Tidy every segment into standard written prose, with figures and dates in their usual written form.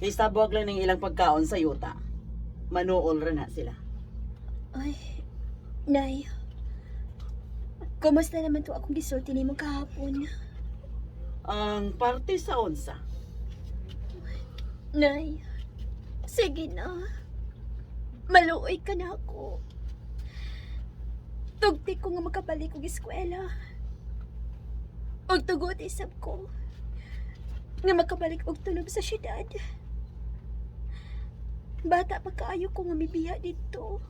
Isabog lang ng ilang pagkaon sa yuta. Manuol ra na sila. Ay, Nay. Kumusta naman to akong gisulti nimo kahapon? Ang parte sa unsa. Nay, sige na. Maluoy ka na ako. Tugti ko nga makabalik og eskwela. Og tugot isab ko nga makabalik og tulob sa syudad. Bata pa kaayo ko nga mibiya dito.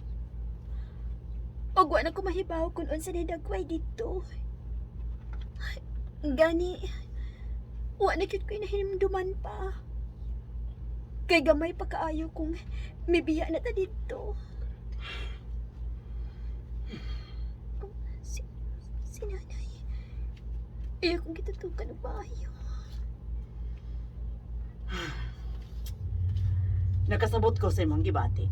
Og wa na ko mahibaw kung unsa ni dagway dito. Gani, wa na gyud ko nahinumduman pa. Kay gamay pa kaayo kung mibiya na ta dito. Si nanay. Iya kong gitutukan ng bayo. Nakasabot ko sa imong gibati.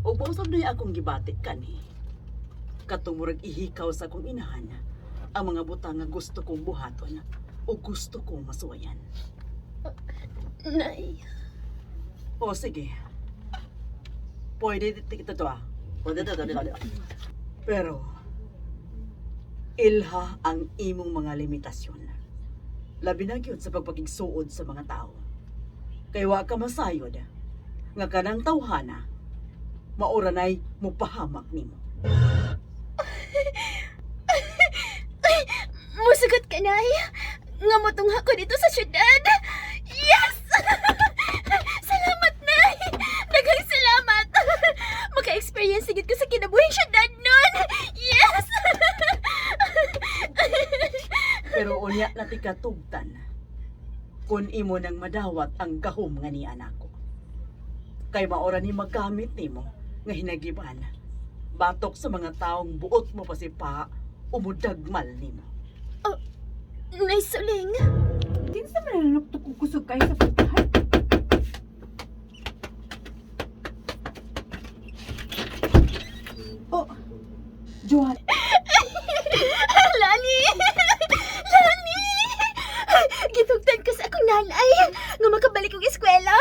O pausab na akong gibati kani. Katumurag ihikaw sa akong inahan ang mga butang nga gusto kong buhaton o gusto kong masuwayan. Nay. O sige. Pwede ito to ah. Pwede ito. Pero, ilha ang imong mga limitasyon. Labi na gyud sa pagpakigsuod sa mga tao. Kay wa ka masayod nga kanang tawhana mauranay mupahamak nimo. Musugot ka, Nay. Nga motong ako dito sa syudad. Yes! Salamat, Nay. Daghang salamat. Maka-experience sigit ko sa kinabuhing syudad nun. Yes! Pero unya na ti katugtan kun imo nang madawat ang gahom nga ni anako. Kay maora ni magamit nimo nga hinagiban. Batok sa mga taong buot mo pa si pa umudagmal nimo. Nay Suling. Din sa mananok to kukusog kayo sa pagkahan. Oh, Joan. Lani! Lani! Gitugtan ko sa akong nanay nga makabalik og eskwela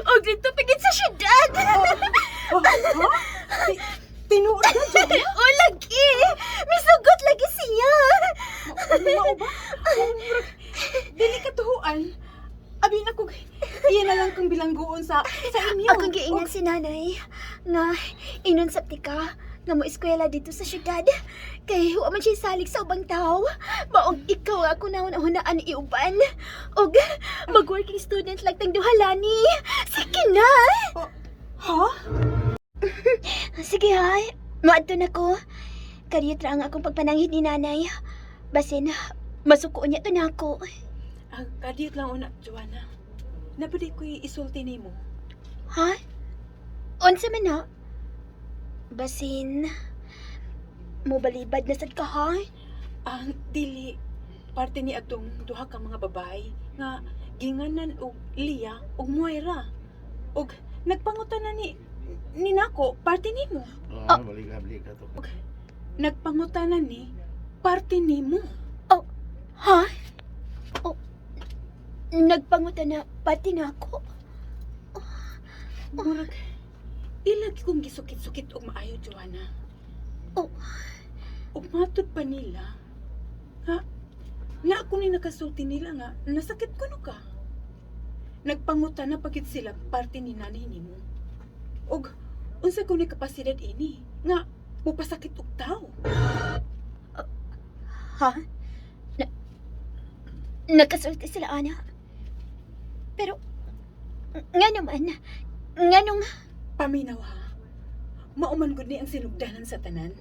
o dito pigit sa syudad. Oh, ha? Tinuod na, Joan? O lagi! Misugot lagi siya! Mao ba? Dili ka tuhuan. Abi na ko, iyan na lang kong bilangguon sa inyo. Akong giingan si nanay nga inon sa tika nga mo eskwela dito sa syudad. Kay wa man siya salig sa ubang tao. Maong ikaw ako nauna-hunaan iuban. Og mag-working student lang tang duha, Lani. Sige na! Ha? Sige ha, maadto na ko. Kariyot ra ang akong pagpanangit ni nanay. Basin, masuko niya to na ako. Kadiyot lang una, Joanna. Napadi ko'y isulti ni mo. Ha? Unsa man na? Basin, mo balibad na sad ka ha? Ang dili, parte ni atong duha ka mga babae nga ginganan og Lia og Moira. Og nagpangutan ni nako, parte nimo. Balik ka to. Nagpangutanan ni parte nimo. Ha? Oh, nagpangutan na pati na ako. Murag, ilagi kong gisukit-sukit og maayo, Joanna. Oh. Og matod pa nila, ha? Na ako ni nakasulti nila nga, nasakit ko no ka. Nagpangutan na pagit sila parte ni nanay nimo. Og, unsa ko ni kapasidad ini, nga, mupasakit og tao. Ha? Nakasulti sila, Ana. Pero, nga naman, nga nung... Paminaw ha, mauman gud ni ang sinugdanan sa tanan.